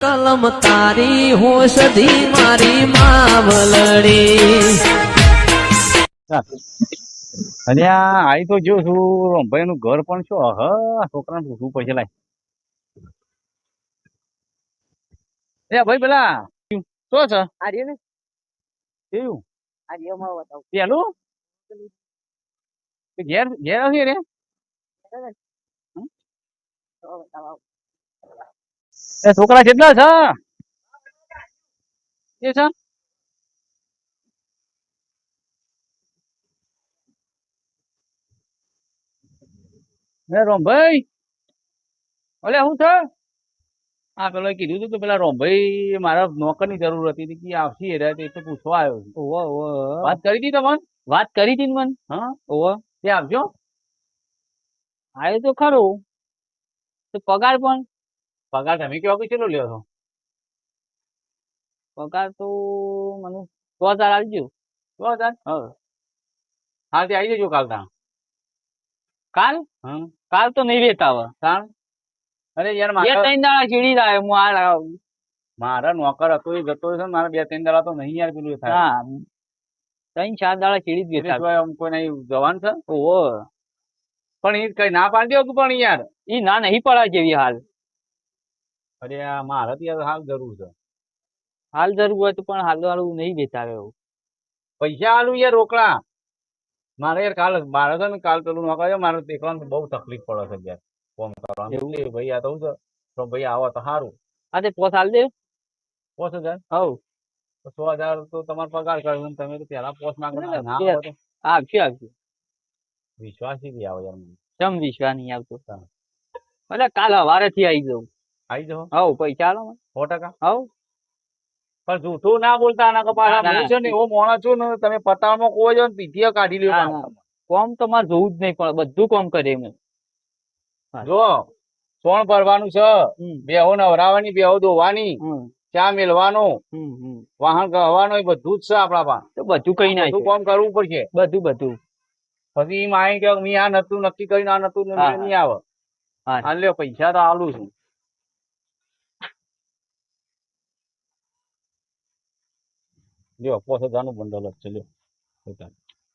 કલમ તારી હોશધી મારી માવલડી. અને આ તો જો છું ભાઈ નું ઘર પણ છો છોકરાને પૂછવું પડશે લાય. એ ભાઈ પેલા શું છે આર્ય ને કેવું આર્ય માં બતાવું પેલું ઘેર ઘેર હશે રે એ છોકરા કેટલા છે એ છે રોમભાઈ ઓલે શું છે હા પેલો કીધું તું કે પેલા રોમભાઈ મારા નોકર ની જરૂર હતી કે આવશે એટલે પૂછવા આવ્યો છું. વાત કરી હતી તમને વાત કરી હતી મને હા તે આવજો આવ્યો તો ખરું તો પગાર પણ પગાર તમે કેવો કેટલો લ્યો છો પગાર તો મને 100,000 આવજો 100,000 હા તે આવી જજો કાલ કાલ કાલ તો નહીં રહેતા હવે કાલ અરે યાર બે 3 દાડા ચીડી જાય હું આ મારા નોકર હતો એ જતો છે મારા 2-3 દાડા તો નહીં યાર પેલું થાય હા 3-4 દાડા ચીડી જ ગયા કોઈ નહીં જવાનું છે ઓહો પણ એ કઈ ના પાડ્યો પણ યાર એ ના નહીં પડે જેવી હાલ અરે આ મારે યાર હાલ જરૂર છે હાલ જરૂર હોય તો પણ હાલ વાળું નહીં દેતા એવું પૈસા હાલું યાર રોકડા મારે યાર કાલ મારે છે ને કાલ પેલું નોકર મારે દેખવાનું બહુ તકલીફ પડે છે યાર ફોન કરવાનું એવું ભાઈ આ તો છે તો ભાઈ આવો તો સારું હા તે પોસ હાલ દે 5,000 હવ તો 100,000 તો તમારો પગાર કર્યો તમે તો પેલા પોસ માંગો ના આવશે વિશ્વાસ થી આવો યાર કેમ વિશ્વાસ નહીં આવતો એટલે કાલ સવારે થી આવી જાવ હવ પૈસા આલો 100% હવ પણ જૂઠું ના બોલતા આના પાછા હું છે ને એવો મોણસ છું ને તમે પતાળમાં કોઈ જો પીઠીઓ કાઢી લ્યો કોમ તમારે જોવું જ નહીં પણ બધું કોમ કરે એમ જો સોણ ભરવાનું છે બેહો નવરાવાની બેહો ધોવાની ચા મેલવાનું વાહન ગહવાનું એ બધું જ છે આપડા પાસે તો બધું કઈ ના બધું કામ કરવું પડશે બધું પછી માઈ કે મી આ નતું નક્કી કરીને આ નતું નહીં આવે હા લ્યો પૈસા તો આલું છું લ્યો 5,000 નું બંડલ જ છે લ્યો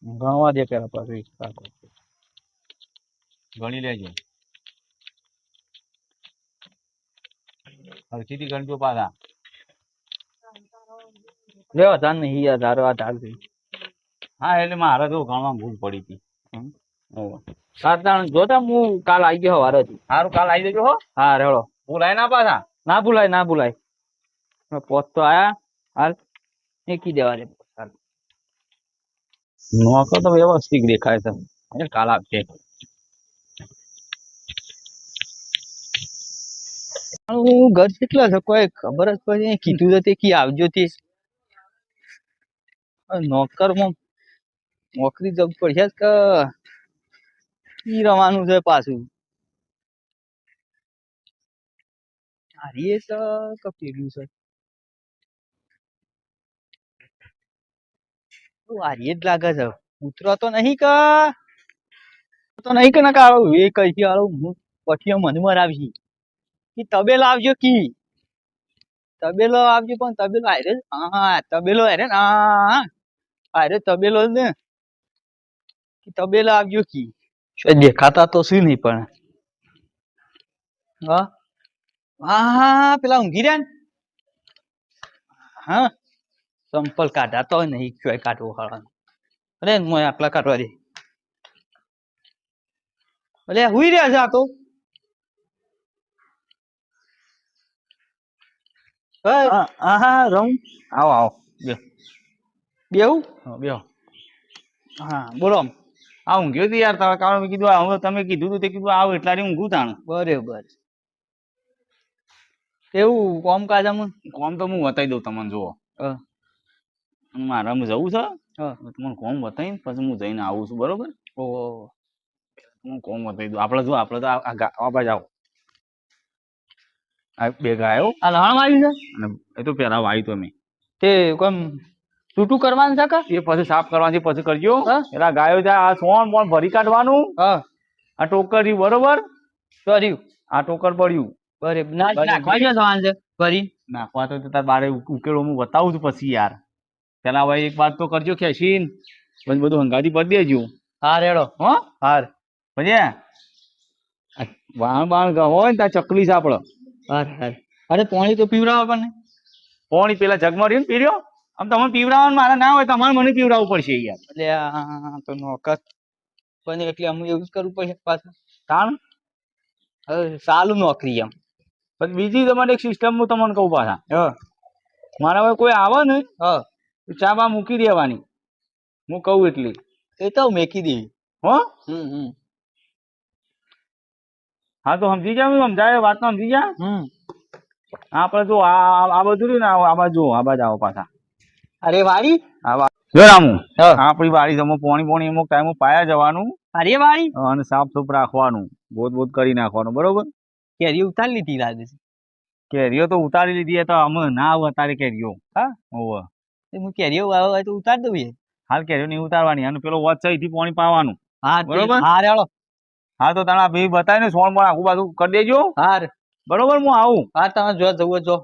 ગણવા દે પેલા પાછું ગણી લેજો હરખીથી ગણજો પાછા લેવા તાર નહીં યાર તારો આ તાર હા એટલે મારે તો ગણવા ભૂલ પડી હતી જોતા હું કાલ આવી ગયો સવારે સારું કાલ આવી જજો હો હા રેડો ભૂલાય ના પાછા ના ભૂલાય પોત તો આયા હાલ મૂકી દેવા દે નોકર તો વ્યવસ્થિત દેખાય છે કાલ આપશે ઘર કેટલા છે કોઈ ખબર જ પડે કીધું તો તે કી આવજો તે નોકરમાં નોકરી જવું પડશે કે ઈ રવાનું છે પાછું હારીએ તો કપેલું છે હારીએ જ લાગે છે ઉતરો તો નહીં કે ના કાળો એ કઈ આળો હું પછી મને મરાવી કે તબેલો આવજો કી તબેલો આવજો પણ તબેલો હારે હા તબેલો હારે ને હા હારે તબેલો ને તબેલો આવજો કી દેખાતા તો શું નહીં પણ હા હા પેલા ઊંઘી રહ્યા ને હા સંપલ કાઢા તો નહીં ક્યાંય કાઢવો ખાવાનું અરે મોય આટલા કાઢવા દે અરે હુઈ રહ્યા છે આ તો હા રમ આવો બેહું બેહો હા બોલો આ ઊંઘ્યો હતી યાર તારા કારણ કીધું આવું તમે કીધું તું તે કીધું આવ એટલા ઊંઘું તાણ બરાબર એવું કોમ કાજામાં કોમ તો હું બતાવી દઉં તમને જુઓ મારા જવું છે તમને કોમ બતાવીને પછી હું જઈને આવું છું બરોબર ઓહો હું કોમ બતાવી દઉં આપડે જો આપડે તો આ બાજુ આવો બે ગાયો આ લહણ વાવી છે અને એ તો પેલા વાવી તો મેં તે કોમ છૂટું કરવાનું છે કે એ પછી સાફ કરવાની પછી કરજો એલા ગાયો જાય આ સોણ પણ ભરી કાઢવાનું આ ટોકર રહ્યું બરોબર કર્યું આ ટોકર પડ્યું બરાબર નાખવા જવાનું છે ફરી નાખવા તો તાર બારે ઉકેલો હું બતાવું છું પછી યાર. પેલા હવે એક વાત તો કરજો ખેંચીને પછી બધું હંગાથી પડી દેજો. હાર હેડો હો હાર પછી વાણ બાણ હોય ને ત્યાં ચકલી સાપડો. હાર હાર અરે પાણી તો પીવડાવો આપણને. પોણી પેલા જગમાં રહ્યું ને પીર્યો આમ તમને પીવડાવવાનું મારા ના હોય તમારે મને પીવડાવવું પડશે યાર. એટલે આ તો નોકર પણ એટલે અમુક એવું જ કરવું પડશે પાછું. કારણ હવે ચાલુ નોકરી એમ. પછી બીજી તમારી એક સિસ્ટમ હું તમને કહું પાછા. મારા હવે કોઈ આવે ને હા તો ચા બા મૂકી દેવાની હું કહું એટલી. એ તો મેકી દેવી. હો હમ હા તો સમજી જાવ સમજાય વાત તો સમજી જા. હમ આપડે જો આ બધું રહ્યું ને આ બાજુ આવો પાછા. અરે વાળી જો રામુ હા આપણી વાડી જમો પોણી અમુક ટાઈમ પાયા જવાનું અરે વાળી અને સાફ સુફ રાખવાનું બોધ કરી નાખવાનું બરોબર. કેરી ઉતારી લીધી લાગે છે. કેરીઓ તો ઉતારી લીધી તો અમે ના અતારે કેરીઓ. હા ઓવે હું કેરીઓ વાવ હોય તો ઉતારી દઉં. હાલ કેરીઓ નહીં ઉતારવાની અને પેલો વચ્ચે થી પાણી પાવાનું. હા બરોબર હાર હેડો. હા તો તારા ભાઈ બતાવીને સોણ પણ આખું બાજુ કરી દેજો. હાર બરોબર હું આવું. હા તમે જો જવું જો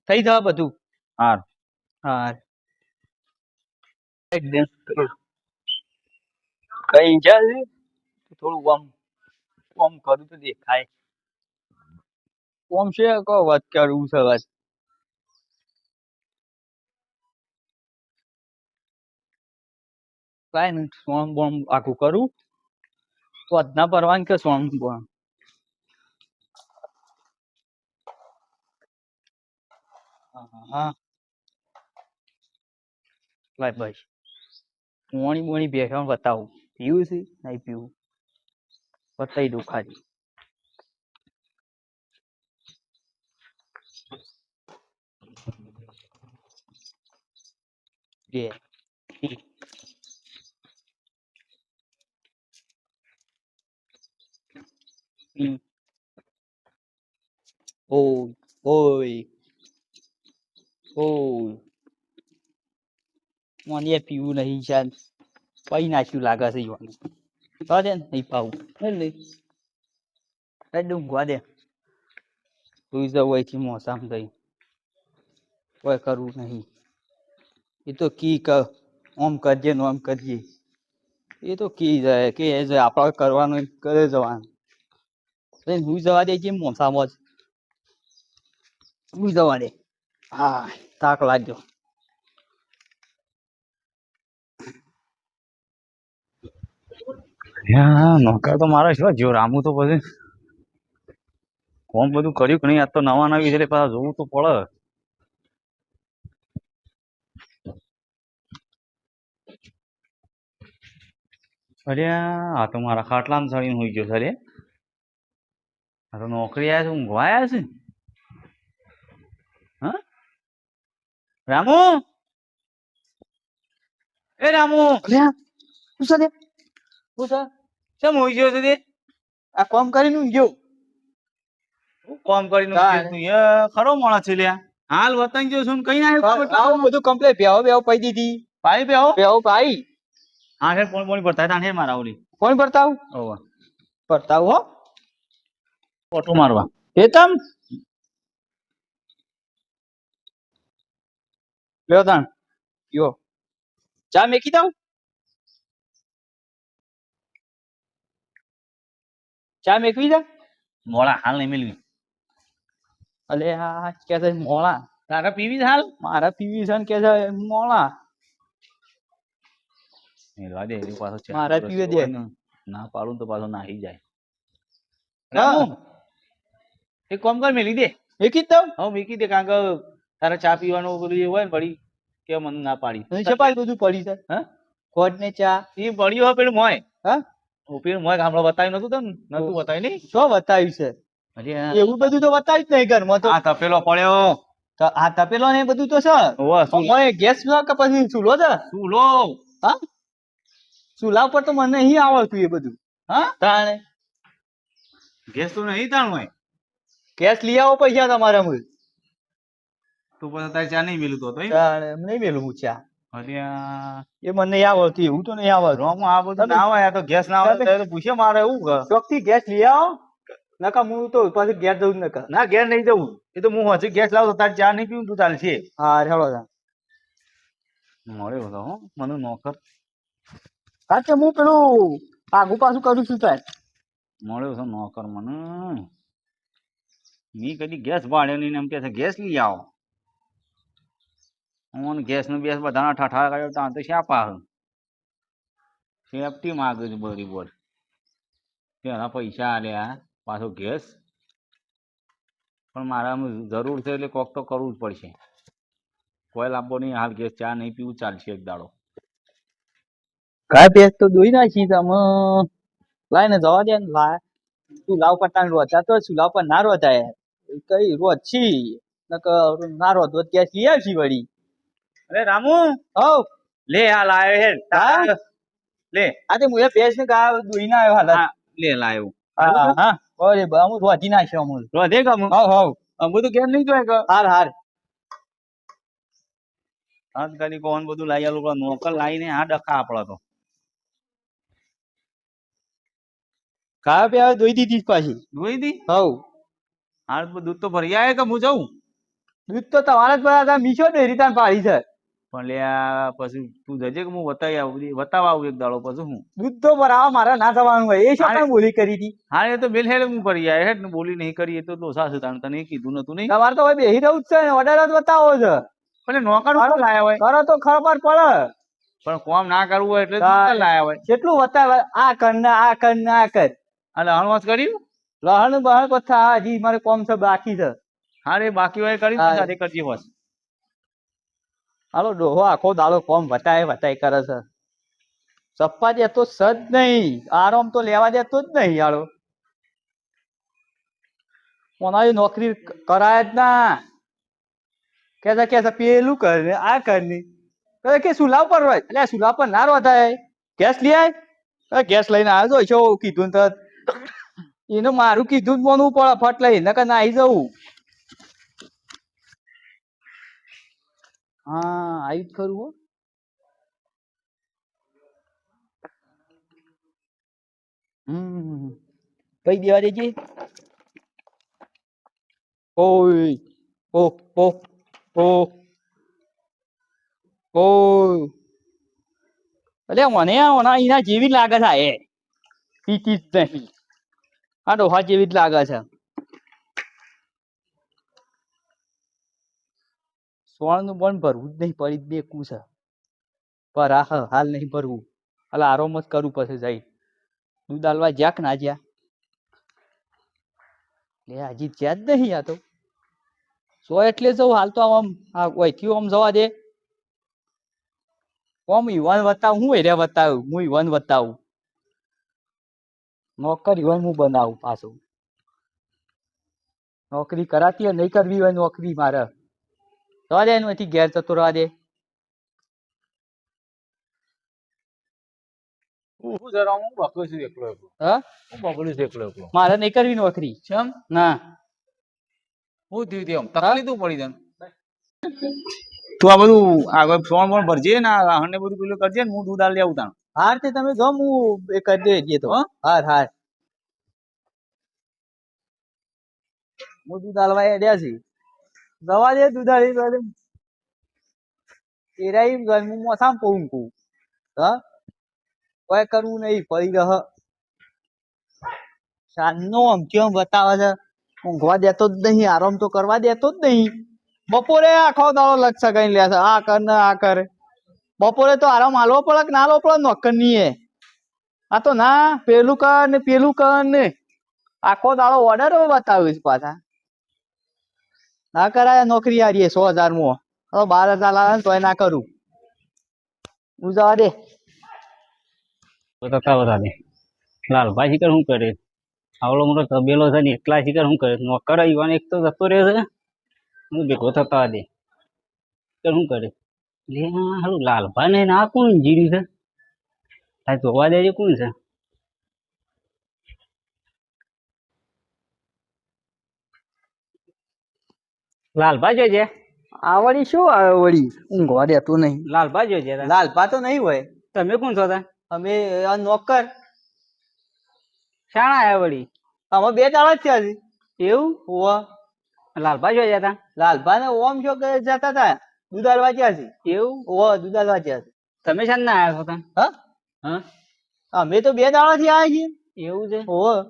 થઈ જવા બધું. હાર હાર કઈ જાય થોડું આમ કરું તો દેખાય. ઓમ છે કો વાત કરવું છે વાત. કાંઈ નહીં સોમ બોમ આખું કરું તો અદના પરવાન કે સોમ બોમ. હા ભાઈ ભાઈ મોણી મોણી બેઠા બતાવું પીવું છે નહીં પીવું બતાવી દઉં ખાલી. બે ઓય ઓય ઓય મને પીવું નહીં શાન પઈ નાખ્યું લાગે છે યુવાનું. દે નહીં પાવું નહીં ઊંઘવા દે સુઈ જવું અહીંથી મોસામ થઈ કોઈ કરવું નહીં. એ તો કી ઓમ કરજે ને ઓમ કરજે એ તો કી જાય કે આપણે કરવાનું કરે જવાનું. સુઈ જવા દે છે મોસામાં જ સુઈ જવા દે. હા થાક લાગ્યો. નોકર તો મારે શું જો રામુ તો પછી કોમ બધું કર્યું કે નહીં આજ તો નવા નવી એટલે પાછા જોવું તો પડે. અરે આ તો મારા ખાટલામાં ચડીને હોઈ ગયો સર. આ તો નોકરી આવ્યા છે ઊંઘવા આવ્યા છે. હા રામુ એ રામુ શું છે કેમ હોઈ ગયો છે તે? આ કોમ કરીને ઊંઘ્યો. કોમ કરીને ખરો માણસ છે લ્યા. હાલ વતન ગયો છું ને કઈ આવું બધું કમ્પ્લેટ બેહો બેહો પઈ દીધી. ભાઈ બેહો બેહો ભાઈ હા હે પોણી ભરતા હતા હે મારા ઓલી કોણ ભરતાવ ઓવા ભરતાવ હો ઓટો મારવા એ તમ લ્યો તાણ યો ચા મેકી દઉં. ચા મેકવી દે મોળા હાલ નહીં મેળવી. અલે આ કે છે મોળા તારા પીવી હાલ મારા પીવી છે ને કે છે મોળા મેળવા દે એ પાછો મારા પીવે દે ના પાડું તો પાછો નાહી જાય. હા એક કામ કર મેલી દે મેકી દઉં. હા મેકી દે કારણ કે તારે ચા પીવાનું બધું એ હોય ને પડી કે મને ના પાડી છપાઈ બધું પડી છે. હા ખોટ ને ચા એ પડ્યું હોય પેલું મોય હા પેલું મોય ગામડે બતાવ્યું નતું તને નતું બતાવ્યું નહીં શું બતાવ્યું છે એવું બધું તો બતાવ્યું જ નહીં ઘરમાં તો. આ તપેલો પડ્યો આ તપેલો ને એ બધું તો છે ગેસ કે પછી ચૂલો છે શું લો હા ચૂલા ઉપર તો મને નહીં આવડતું એ બધું. હા તાણે ગેસ તો નહીં તાણ હોય ગેસ લઈ આવો પૈસા તમારા મૂળ તું પછી તારે ચા નહીં મેલું તો નહીં મેલું હું ચા અલ્યા એ મને નહીં આવડતું એવું તો નહીં આવડતું. રોમ આ બધું ના હોય આ તો ગેસ ના હોય તો પૂછે મારે એવું ચોકથી ગેસ લઈ આવો નકા હું તો પાછું ઘેર જવું જ નકા. ના ઘેર નહીં જવું, એ તો હું હજી ગેસ લાવું તો તારે ચા નહીં પીવું તું ચાલશે. હા હેલો તા. મળ્યો હતો હો મને નોકર, કારણ કે હું પેલું આગુ પાછું કરું છું તાર. મળ્યો છે નોકર મને. મેં કદી ગેસ ભાડ્યો નહીં ને એમ કે છે ગેસ લઈ આવો. હું ગેસ નું બેસ બધાના ઠઠા કાઢ્યો ત્યાં તો શ્યા પાહ સેફટી માગે છે બધી બોલ. તેના પૈસા આલ્યા પાછો ગેસ, પણ મારા જરૂર છે એટલે કોક તો કરવું જ પડશે. કોઈ લાંબો નહીં હાલ ગેસ, ચા નહીં પીવું ચાલશે એક દાડો. ગાય ભેંસ તો દોઈ નાખી તમે. લાય ને જવા દે ને લાય. તું લાવ પટાણ રોતા તો શું લાવ પર ના રોતા યાર. કઈ રોજ છી નકર ના રોત તો ક્યાં લઈ આવશી વળી. અરે રામુ, હવ લે આ લાયો હે હા? લે. આજે હું એ ભેંસ ને ગાય દોઈ ના આવ્યો હાલ. હા, લે લાયો. હા હા અરે બા હું રોજી નાખ્યો અમુલ. રોધે ગમ હવ હવ અમુ તો ઘેર નહીં જોય કે હાર હાર. હાથ ગાડી કોણ બધું લાઈ આલું, પણ નોકર લાઈને આ ડખા આપડો તો. ગાય પે દોઈ દીધી પાછી. જોઈ દી હવ હાલ દૂધ તો ભરી આવે કે હું જાઉં. દૂધ તો તમારા જ બધા મીશો ડેરી તાન પાડી છે. પણ લે આ પછી તું જજે કે હું બતાવી આવું, બતાવવા આવું એક દાડો પછી હું. દૂધ તો ભરાવા મારે ના થવાનું હોય. એ શું હારે. કામ બોલી કરી હતી. હા એ તો બેલ હેડ હું કરી આવે હેડ ને બોલી નહીં કરી એ તો દોષા છે તાણ તને કીધું નતું નહીં. તમારે તો હવે બેહી રહું જ છે ને ઓર્ડર જ બતાવો છે. પણ નોકર કોણ લાયા હોય, કરો તો ખબર પડે. પણ કોમ ના કરવું હોય એટલે હા. નોકર લાયા હોય. કેટલું બતાવે આ કર ને આ કર ને આ કર. એટલે હણવાસ કર્યું. લહણ બહણ પથા હજી મારે કોમ છે બાકી છે. હા રે બાકી હોય કરી હા. સાથે કરજી હોસ. હાલો ડોહો આખો દાડો કોમ વતાય કરે છે. સપ્પા દેતો જ નહીં, આરામ તો લેવા દેતો જ નહીં યારો. ઓનારી નોકરી કરાય જ ના. કેસે પેલું કર ને આ કર ને કે સુલાવ પર હોય એટલે સુલાવ પર ના રોધાય. ગેસ લઈ આય ગેસ લઈને આવ્યો છો કીધું ને તરત. એને મારું કીધું જ મોનવું પડે ફટ લઈ નકર ના આવી જવું. હા આવી જ ખરું હો. કઈ દેવા દેજે. ઓય ઓ ઓ ઓ ઓ અલે મને ઓના એના જેવી જ લાગે છે એ પીતી જ નહીં. આ ડોહા જેવી જ લાગે છે. સોળ નું પણ ભરવું જ નહીં પડી જ બેકું છે. પર આ હાલ નહીં ભરવું. હાલ આરામ જ કરવું પછી જાય. દૂધ આલવા જ્યાક ના જ્યાં લે હજી જ્યાં જ નહીં. આ તો સો એટલે જવું હાલ તો આમ આ વહીથી આમ જવા દે. કોમ યુવાન બતાવું હું એરિયા બતાવું હું યુવાન બતાવું. નોકર યુવાન હું બનાવું પાછું. નોકરી કરાતી હોય નહીં કરવી હોય નોકરી મારે જવા દે એનું ઘેર જતો રહેવા દે. હું જરા હું બકલું છું એકલો એકલો. હા હું બકલું છું એકલો એકલો. મારે નહીં કરવી નોકરી. કેમ? ના હું થયું તેમ તકલીફ તું પડી તને. તું આ બધું આગળ ફોન ફોન ભરજે ને આ રાહણ ને બધું પેલું કરજે ને હું દૂધ આલી આવું તાણ. હાર તે તમે જો હું એ કરી દે તો હાર હાર હું દૂધ આલવા એડ્યા છે. જવા દે દૂધ આલી એરાઈ ગરમી મોસામ પવું કું હા કોઈ કરવું નહીં પડી રહ. સાંજનો આમ કેમ બતાવે છે. ઊંઘવા દેતો જ નહીં, આરામ તો કરવા દેતો જ નહીં. બપોરે આખો દાડો લક્ષ કઈ લે છે આ કર ને આ કરે. બપોરે તો આરામ હાલવો પડે કે ના હાલવો પડે નોકર ની. આ તો ના પેલું કર ને આખો દાડો ઓર્ડર બતાવ્યું છે પાછા. ના કરાય નોકરી હારીએ 100,000 માં 12,000 લાવે ને તોય ના કરું. હું જવા દે. લાલભાઈ શીખર શું કરે? આવડો મોટો તબેલો છે ને એકલા શીખર શું કરે? નોકર યુવાન એક તો જતો રહ્યો છે. હું ભેગો થતા દે શું કરે? લે હાલું લાલભાઈ ને ના કોણ જીર્યું છે? આ જોવા દેજે કોણ છે? લાલભા જોજે. આ વળી શું આવે વળી ઊંઘવા દેતું નહીં. લાલભા જોજે. લાલપા તો નહીં હોય. તમે કોણ છો તા? અમે આ નોકર. શાણા આયા વળી? અમે 2 દાડા જ થયા છે. એવું ઓવા લાલભાઈ જોઈ જતા લાલભા ને ઓમ છો કે જતા હતા દૂધ આલવા ગયા છે. એવું ઓવા દૂધ આલવા ગયા છે. તમે શાન ના આવ્યા છો તા હા હા અમે તો 2 દાડા થી આવ્યા છીએ. એવું છે ઓવા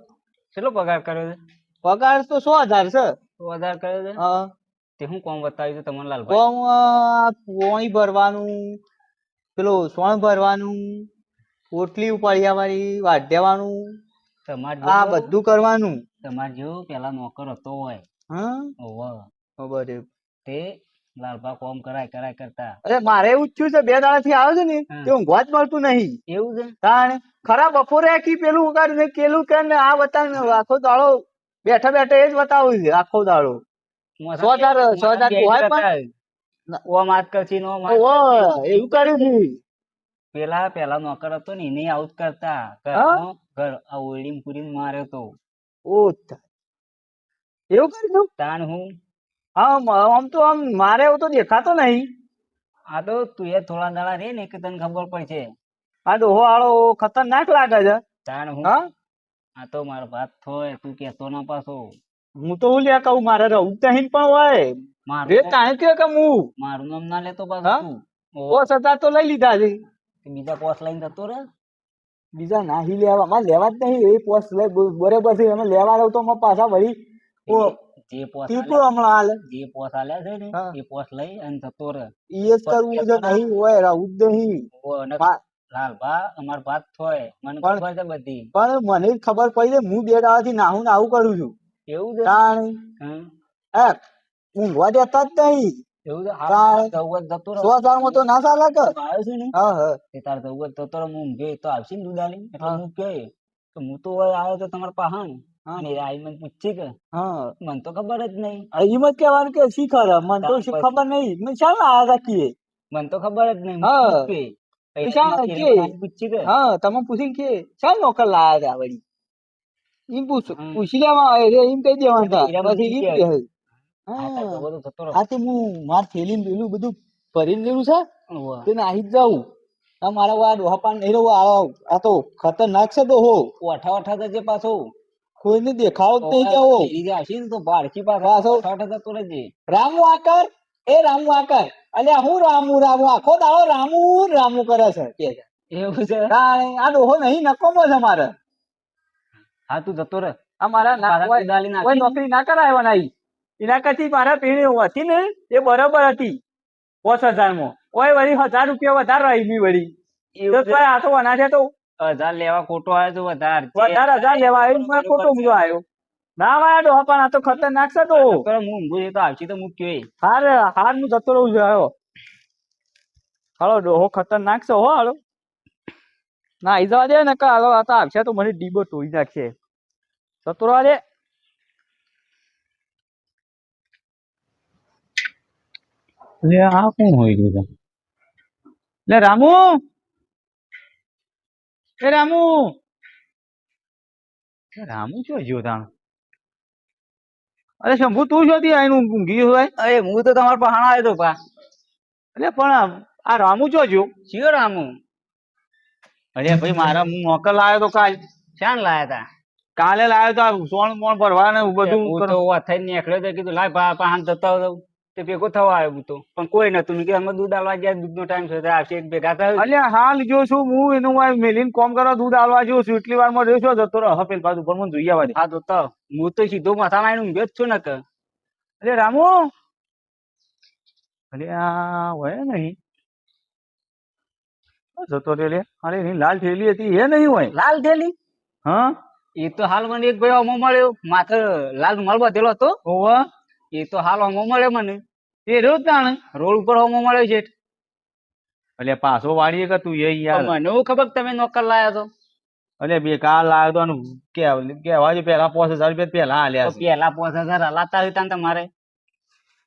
કેટલો પગાર કર્યો છે પગાર તો 100,000 છે. વધારે કર્યો છે હા તે હું કોમ બતાવ્યું છે તમને લાલભાઈ કોમ પોણી ભરવાનું પેલું સોણ ભરવાનું પોટલી ઉપાડ્યા વાળી વાઢ્યાવાનું તમાર આ જેવો બધું કરવાનું. તમાર જેવો પેલા નોકર હતો હોય હા ઓહો ખબર છે. તે લાલભા કોમ કરાય કરતા અરે મારે એવું જ થયું છે 2 દાડા થી આવ્યો છે ને હા. તે ઊંઘવા જ મળતું નહીં. એવું છે તાણે ખરા બપોરે આખી પેલું ઉગાડ ને કેલું કે ને આ બતાવ આખો દાડો બેઠા બેઠા એ જ બતાવું છે આખો દાડો. 100,000 હોય પણ ઓમ આજકાલ છે નો ઓહો એવું કર્યું છે. પેલા નોકર હતો ને એને આઉટ કરતા હા? ઘર આ ઓરડી પૂરી માર્યો તો ઓ એવું કર્યું. તાણ હું હા આમ તો આમ મારે એવું તો દેખાતો નહીં. આ તો તું એ થોડા દાડા રે ને કે તને ખબર પડશે આ ડોહો આળો ખતરનાક લાગે છે. તાણ હું હા આ તો મારો ભાત થોય તું કેતો ના પાછો હું તો હું લ્યા કહું મારે રહું જ નહીં પણ હોય મારું રે નામ- તાણે કે હું મારું નામ ના લેતો હા? પાછો તું ઓહો, 100,000 તો લઈ લીધા છે. તે બીજા પોસ લઈને જતો રે બીજા નાહી લેવા મારે લેવા જ નહીં. એ પોસ્ટ લઈ બરોબર છે અમે લેવા રહું તો અમે પાછા વળી જે પોસ ટીપો હમણાં હાલ જે પોસ આલ્યા છે ને હા. એ પોસ લઈ અને જતો રે ઈ જ કરવું છે. નહીં હોય રહું જ નહીં. ઓહો, અને મા- લાલભા અમાર ભાત થોય મને પણ- ખબર છે બધી પણ મને જ ખબર પડી છે હું 2 દાડાથી નાહું ને આવું કરું છું. એવું છે તાણે હમ હે ઊંઘવા દેતા જ નહીં. એવું છે તાણ. જવું જતો રહો 100,000 માં તો ના ચાલે કે. આવ્યો છે ને હા હા તે તાર જવું જતો રહો હું ઊંઘ્યો એ તો આવશે ને દૂધ આલી એટલે હા. હું કે તો હું તો હવે આવ્યો તો તમારા પાહણ હા. અને એ આઈ મને પૂછી કે હા મને તો ખબર જ નહીં એમ જ કહેવાનું કે શી ખરે મને તો શી ખબર નહીં મેં ચાલ ના રાખીએ. મને તો ખબર જ નહીં હા. હું કે તો શા એટલે કે? મને પૂછી કે હા તમે પૂછીને કે ચાલ નોકર લાયા હતા વળી એમ હમ. પૂછી લેવા આવે રે એમ કહી દેવાનું તા. એટલે મને પછી કે એમ કહે. આ તાર હા જવો તો જતો રહો આ તે હું માર થેલી પેલું બધું ભરીને લેવું છે ઓહો. તે નાહી જ જાઉં. આ મારા આ ડોહાપાન નહીં રહું આ તો ખતરનાક છે ડોહો. ઓઠા ઓઠા જજે પાછો કોઈને દેખાવો જ નહીં કેવો. ફેરી જે આવશે ને તો ભાડકી પાછો પાછો. ઓઠા ઓઠા જતો રહેજે રામુ આકર એ રામુ આકર અલ્યા હું રામુ આખો દાડો રામુ કરે છે કે છે. એવું છે આ ડોહો નહીં નકોમો છે મારે. હા તું જતો રહે આ મારા તારા કોઈ કુદાલી નાખી ને. નોકરી ના કરાવવા નહીં. એના કરતી મારા પેલી હતી ને એ બરોબર હતી 5,000 માં ઓય વળી 1,000 રૂપિયા વધારે રહી ગઈ વળી એવું તો છે? તોય આ તો અનાજે તો 1000 લેવા ખોટો આવ્યો તો વધારે વધારે 1,000 લેવા આવ્યો મને ખોટો મૂકો આવ્યો. ના વાયા ડોહા પણ આ તો ખતરનાક છે તો. તો હું ઊંઘું છું તો આવશે તો મૂક્યો હાર હું જતો રહું છું આવ્યો. હાલો ડોહો ખતરનાક છે હો હાલો. ના આઈ જવા દે ને કે હાલો આ તો આવશે તો મને ડીબો તોડી નાખશે. જતો રહેવા દે. લે આ કોણ હોય રહ્યું છે? લે રામુ એ રામુ રામુ શું જ્યો તાણ? અરે શંભુ તું જોતી આઈનું ઊંઘી હોય. અરે હું તો તમારા પહાણ આવ્યો તો પા અરે પણ આ રામુ જોજો. શિયો રામુ અરે ભાઈ મારા હું નોકર લાવ્યો તો શાન લાયા તા કાલે લાવ્યો તો આ સોણ મોણ ભરવા ને બધું હું તો અથાઈ નીકળ્યો તો કીધું લાય પહાણ જતા હોઉં તે ભેગો થવા આવ્યો હું તો પણ કોઈ નતું મેં કીધું અમે દૂધ આલવા ગયા દૂધનો ટાઈમ છે તો આવશે એક ભેગા થયો અલ્યા હાલ જો છું હું એનું આ મેલીને કોમ કરવા દૂધ આલવા જો છું એટલી વાર માં રહ્યો છો જતો રહો પેલ બાજુ પર મને જોઈ આવવા દે. હા તો હું તો સીધો માથા માં ઊંઘ્યો જ છું ને કે અરે રામુ અરે આ હોય નહીં જતો રે લે. અરે એની લાલ થેલી હતી એ નહીં હોય. લાલ થેલી હા એ તો હાલ મને એક ભાઈ અમો મળ્યો માથે લાલ રૂમાલ બાંધેલો હતો ઓવા એ તો હાલ અમો મળ્યો મને એ રોજ તાણ રોડ ઉપર અમો મળ્યો છે અલ્યા પાછો વાળીએ કે તું એ યાર. મને એવું ખબર કે તમે નોકર લાયા છો અલ્યા બેકાર લાવ્યો તો આનું કેવા છે પેલા 5,000 રૂપિયા પેલા આલ્યા તો છે. પેલા 5,000 હલાતા હતા ને તમારે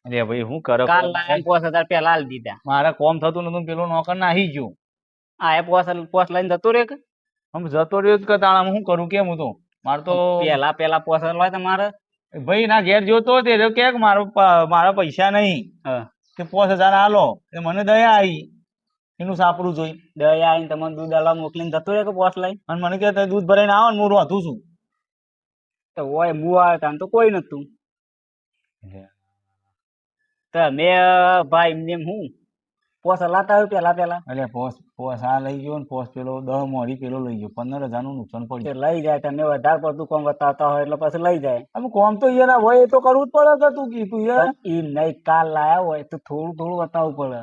અરે ભાઈ હું કરો કાલ લાયા 5,000 પેલા હાલ દીધા મારા કોમ થતું નતું પેલું નોકર નાહી ગયું. આ એ પોસ લઈને જતો રે કે આમ જતો રહ્યો જ કે તાણા હું કરું કેમ હું તો મારે તો પેલા 5,000 હોય તમારે ભાઈ ના ઘેર જોતો તે રહ્યો કે મારા પૈસા નહીં હા તે 5,000 આલો એ મને દયા આવી એનું સાપડું જોઈ દયા આવીને તમને દૂધ આલવા મોકલીને જતો રે કે પોસ લઈને અને મને કે દૂધ ભરાઈને આવો ને હું રોધું છું. તો ઓય હું આવ્યો તાન તો કોઈ નતું. તો મેં ભાઈ એમને એમ હું પોસ હલાતા આવ્યું પેલા એટલે પોસ આ લઈ ગયો ને પોસ પેલો 10 મોરી પેલો લઈ ગયો 15,000 નું નુકસાન તે પડ્યું. લઈ જાય. તમે વધારે પડતું કોમ બતાવતા હોય એટલે પછી લઈ જાય. હવે કોમ તો યાર હોય એ તો કરવું જ પડે કે તું કીધું યાર. પણ ઈ નહીં કાલ લાયા હોય તો થોડું થોડું બતાવવું પડે.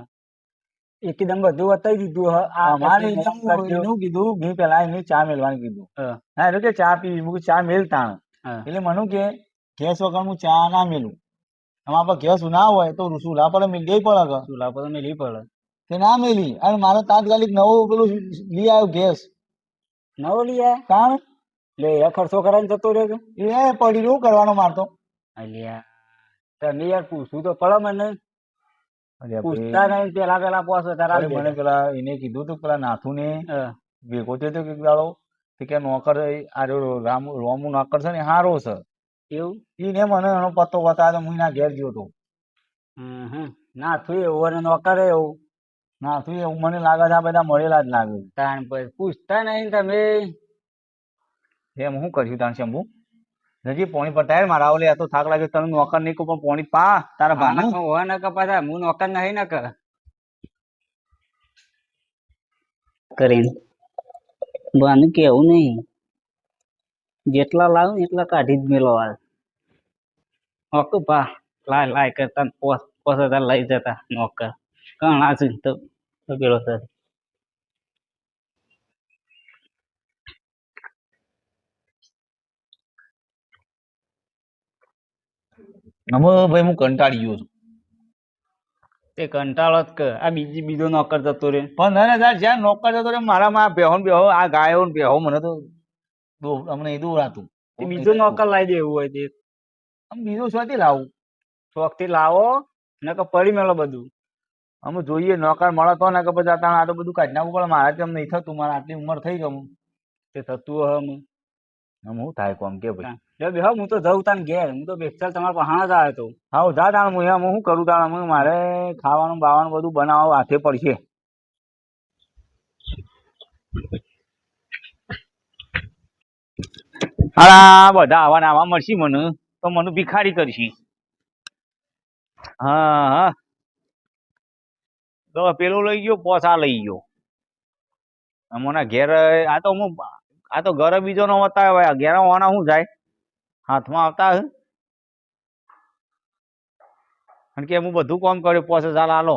એકદમ બધું બતાવી દીધું અમારે એનું કીધું મેં પેલા એને ચા મેલવાનું કીધું. હા એટલે કે ચા પીવી મૂકી ચા મેલતા. એટલે મને કે ગેસ વગર હું ચા ના મેલું. આમાં પર ગેસ ના હોય તો ચૂલા પર મેલી પડે કે ચૂલા પર મેલી પડે. તે ના મેલી અને મારે તાત્કાલિક નવો પેલું લઈ આવ્યો ગેસ. નવો લઈ આયા કારણ એટલે એ ખર્ચો કરાવીને જતો રહ્યો. એ પડી શું કરવાનો મારતો. અલ્યા તમે યાર પૂછવું તો પડે મને. પૂછતા નહીં પેલા પોસો તારા મને પેલા એને કીધું તું પેલા નાથુ ને ભેગો થયો તો કઈક દાડો કે નોકર આ રોમુ નોકર છે ને હારો છે એવું. ઈને મને એનો પત્તો બતાવ્યો હું એના ઘેર ગયો હતો. ના થયું એવું અને નોકર એવું નાથુ એવું મને લાગે છે આ બધા મળેલા જ લાગે. તાણ પછી પૂછતા નહીં તમે. એમ શું કર્યું તાણ શંભુ નજી પોણી પર ટાયર મારા આવલે આ તો થાક લાગે તને નોકર નહીં પણ પોણી પા તારા ભાનું હોય ને કે પાછા હું નોકર નહીં ને કર કરીને બાનું કેવું નહીં. જેટલા લાવું ને એટલા કાઢી જ મેલો હાલ. ઓકે પા લાય કરતા પોસ લઈ જતા નોકર ઘણા છે તો પેલો સર. હવે ભાઈ હું કંટાળી ગયો છું. તે કંટાળો જ કે આ બીજો નોકર જતો રે. પણ ના ના જ્યાં નોકર જતો રે મારામાં બેહો ને બેહો આ ગાયો ને બેહો મને તો અમને એ દોરાતું. બીજો નોકર લાવી દેવું હોય તે બીજું શોથી લાવું. શોખ થી લાવો ને કે પડી મેલો બધું. અમે જોઈએ નોકર મળે તો ને કે પછી આ તો બધું કાઢી નાખવું પડે. મારા તેમ નહીં થતું. મારા આટલી ઉંમર થઈ ગયું તે થતું હોય આમ શું થાય કોમ કે ભાઈ બે હું તો જઉં તાન ઘેર. હું તો બેસતા તમારા પહાણ જ આવ્યો હતો. હા જા તાણ હું એમ શું કરું તાણ મારે ખાવાનું બાવાનું બધું બનાવવા હાથે પડશે. હા બધા આવા આવા મળશે મને તો મને ભિખારી કરશે. હા હા તો પેલો લઈ ગયો પોસા લઈ ગયો. અમોના ઘેર આ તો ઘરે બીજો નો બતાવે ઘેર ઓના શું જાય હાથમાં આવતા હે અને કે હું બધું કામ કર્યું 5,000 આલો.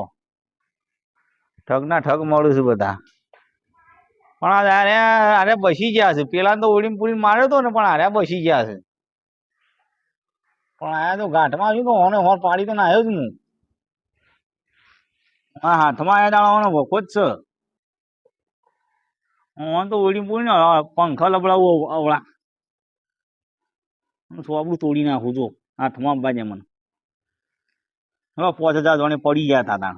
ઠગ ના ઠગ મળું છું બધા. પણ અરે બસી ગયા છે. પેલા તો ઓડીમ પૂરી માર્યો હતો ને પણ અરે બસી ગયા છે. પણ આયા તો ઘાટમાં આવ્યું તો હોને હોર પાડી તો ના આવ્યો જ હું. હા હાથમાં આયા દાડાનો વખો જ છે. હું તો ઓડીમ પૂરી ને પંખા લબડાવું અવળા સોબડું તોડી નાખું જો હાથમાં બાજે મને. હવે 5,000 જોડે પડી ગયા હતા તાણ